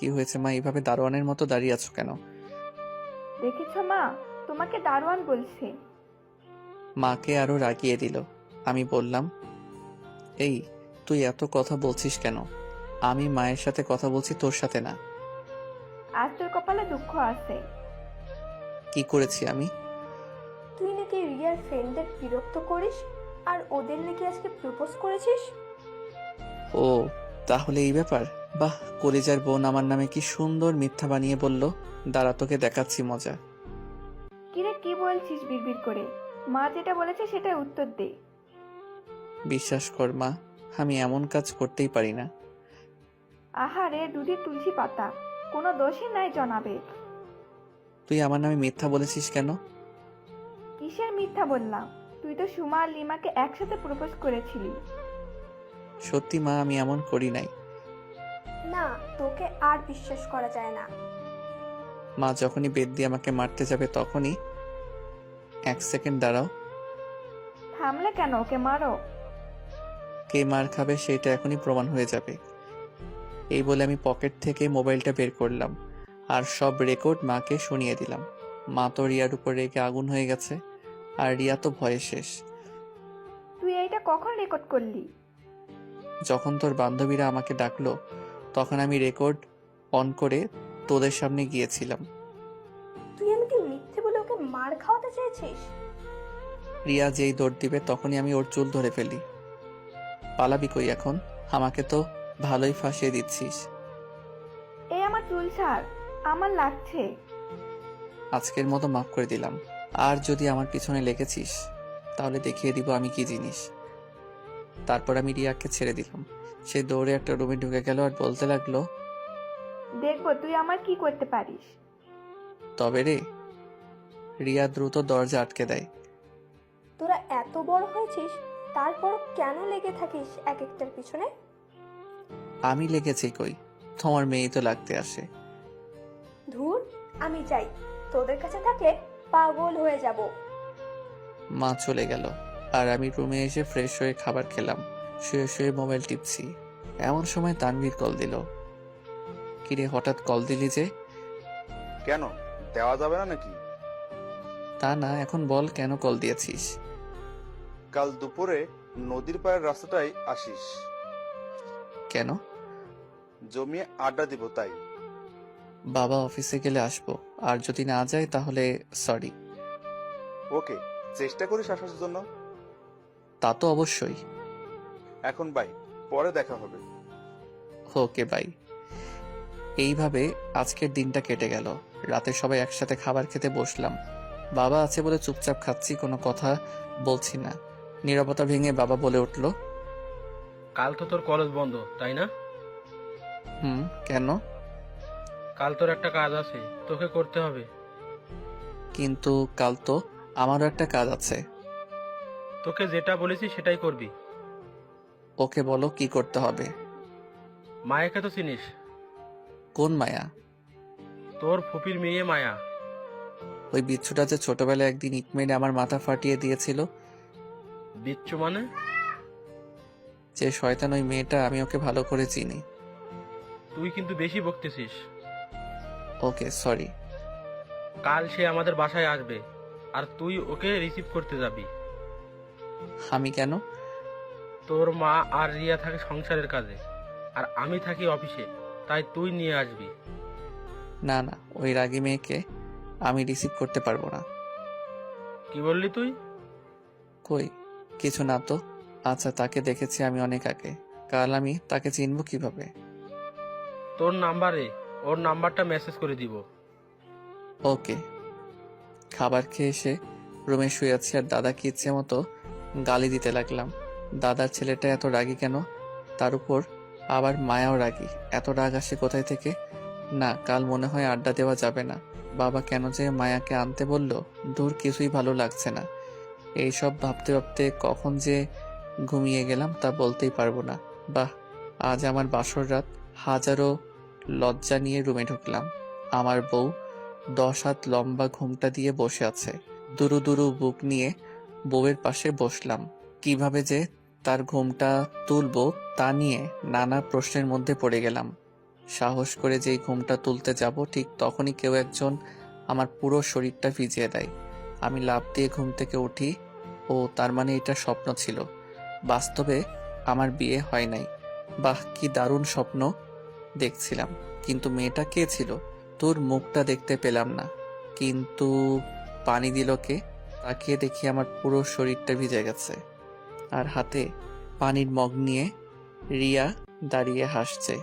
কি হয়েছে মা? এইভাবে দারোয়ানের মতো দাঁড়িয়ে আছো কেন? দেখেছ মা, তোমাকে দারোয়ান বলছে। মাকে আরো রাগিয়ে দিল। আমি বললাম, এই তুই এত কথা বলছিস কেন? আমি মায়ের সাথে কথা বলছি, তোর সাথে না। আজ তোর কপালে দুঃখ আছে। কি করেছি আমি? তুই নাকি রিয়ার ফ্রেন্ডদের বিরক্ত করিস আর ওদের নাকি আজকে প্রপোজ করেছিস। ও, তাহলে এই ব্যাপার। বাহ, কলিজার বোন আমার নামে কি সুন্দর মিথ্যা বানিয়ে বলল। দাঁড়া, তোকে দেখাচ্ছি মজা। কিরে, কি বলছিস বিড়বিড় করে? মা যেটা বলেছে সেটা উত্তর দে। বিশ্বাস কর মা, আমি এমন কাজ করতেই পারি না। আহারে, দুধে তুলসী পাতা, কোনো দোষই নাই জনাবে। তুই আমার নামে মিথ্যা বলেছিস কেন? কিসের মিথ্যা বললাম? তুই তো সুমা আর লিমাকে একসাথে প্রপোজ করেছিলি। সত্যি মা, আমি এমন করি নাই। না, তোকে আর বিশ্বাস করা যায় না। মা যখনই বেদ দিয়ে আমাকে মারতে যাবে তখনই। এক সেকেন্ড দাঁড়াও। থামলে কেন? ওকে মারো। কে মার খাবে সেটা এখনই প্রমাণ হয়ে যাবে। এই বলে আমি পকেট থেকে মোবাইলটা বের করলাম আর সব রেকর্ড মাকে শুনিয়ে দিলাম। মা তো রিয়ার উপর রেগে আগুন হয়ে গেছে, আর রিয়া তো ভয়ে শেষ। তুই এইটা কখন রেকর্ড করলি? যখন তোর বান্ধবীরা আমাকে ডাকলো তখন আমি রেকর্ড অন করে তোদের সামনে গিয়েছিলাম। তুই আমাকে মিথ্যে বলে ওকে মার খাওয়াতে চেয়েছিস। রিয়া যেই দৌড় দিবে তখনই আমি ওর চুল ধরে ফেলি। পালাবি কই এখন? আমাকে তো ভালোই ফাঁসিয়ে দিচ্ছিস। এই আমার চুল ছাড়, আমার লাগছে। আজকের মতো মাফ করে দিলাম। আর যদি আমার পিছনে লেগেছিস তাহলে দেখিয়ে দিব আমি কি জিনিস। তারপর আমি রিয়াকে ছেড়ে দিলাম। সে দৌড়ে একটা রুমে ঢুকে গেল আর বলতে লাগলো, দেখবো তুই আমার কি করতে পারিস। তবে রে। রিয়া দ্রুত দরজা আটকে দেয়। তোরা এত বড় হয়েছিস, তারপর কেন লেগে থাকিস এক একটার পিছনে? আমি লেগেছি কই? তোমার মেয়ে তো লাগতে আসে। ধুর, আমি যাই, তোদের কাছে থাকলে পাগল হয়ে যাব। মা চলে গেল আর আমি রুমে এসে ফ্রেশ হয়ে খাবার খেলাম। শুয়ে শুয়ে মোবাইল টিপছি। এমন সময় তানভীর কল দিল। কিরে, হঠাৎ কল দিলি যে? কেন, দেওয়া যাবে না নাকি? তা না, এখন বল কেন কল দিয়েছিস? কাল দুপুরে নদীর পাড়ের রাস্তাটাই আসিস। কেন? জমিয়ে আড্ডা দিব তাই। বাবা অফিসে গেলে আসবো, আর যদি না যায় তাহলে সরি। ওকে, চেষ্টা করিস আসার জন্য। তা তো অবশ্যই। এখন বাই, পরে দেখা হবে। Okay bye. এইভাবে আজকের দিনটা কেটে গেল। রাতে সবাই একসাথে খাবার খেতে বসলাম। বাবা আছে বলে চুপচাপ খাচ্ছি, কোনো কথা বলছি না। নীরবতা ভেঙে বাবা বলে উঠল, কাল তো তোর কলেজ বন্ধ, তাই না? কেন? কাল তোর একটা কাজ আছে, তোকে করতে হবে। কিন্তু কাল তো আমারও একটা কাজ আছে। তোকে যেটা বলেছি সেটাই করবি। ওকে বলো কি করতে হবে। মায়াকে তো চিনিস? কোন মায়া? তোর ফুপির মেয়ে মায়া। ওই বিচ্ছুটা যে ছোটবেলায় একদিন ইট মেরে আমার মাথা ফাটিয়ে দিয়েছিল। বিচ্ছু মানে? যে শয়তান ওই মেয়েটা, আমি ওকে ভালো করে চিনি। তুই কিন্তু বেশি বকতেছিস। ওকে সরি। কাল সে আমাদের বাসায় আসবে আর তুই ওকে রিসিভ করতে যাবি। আমি কেন? তোর মা আর রিয়া থাকে সংসারের কাজে আর আমি থাকি অফিসে, তাই তুই নিয়ে আসবি। না না, ওই রাগী মেয়েকে আমি রিসিভ করতে পারবো না। কি বললি তুই? কই কিছু না তো। আচ্ছা, তাকে দেখেছি আমি অনেক আগে। কাল আমি তাকে চিনবো কিভাবে? তোর নাম্বারে ওর নাম্বারটা মেসেজ করে দিব। ওকে। খাবার খেয়ে এসে রুমে শুয়ে আছি আর দাদাকে ইচ্ছে মতো গালি দিতে লাগলাম। দাদার ছেলেটা এত রাগী কেন? তার উপর আবার মায়াও রাগী। এত রাগ আসে কোথায় থেকে? না, কাল মনে হয় আড্ডা দেওয়া যাবে না। বাবা কেন যে মায়াকে আনতে বলল, দূর কিছুই ভালো লাগছে না। এইসব ভাবতে ভাবতে কখন যে ঘুমিয়ে গেলাম তা বলতেই পারবো না। বাহ, আজ আমার বাসর রাত। হাজারো লজ্জা নিয়ে রুমে ঢুকলাম। আমার বউ 10 হাত লম্বা ঘুমটা দিয়ে বসে আছে। দুরু দুরু বুক নিয়ে বউয়ের পাশে বসলাম। কিভাবে যে তার ঘুমটা তুলবো তা নিয়ে নানা প্রশ্নের মধ্যে পড়ে গেলাম। সাহস করে যেই ঘুমটা তুলতে যাব ঠিক তখনই কেউ একজন আমার পুরো শরীরটা ভিজিয়ে দেয়। আমি লাফ দিয়ে ঘুম থেকে উঠি। ও তার মানে এটা স্বপ্ন ছিল, বাস্তবে আমার বিয়ে হয় নাই। বাহ, কি দারুণ স্বপ্ন দেখছিলাম। কিন্তু মেয়েটা কে ছিল? তোর মুখটা দেখতে পেলাম না, কিন্তু পানি দিল কে? তাকিয়ে দেখি আমার পুরো শরীরটা ভিজে গেছে, আর হাতে পানির মগ নিয়ে রিয়া দাঁড়িয়ে হাসছে।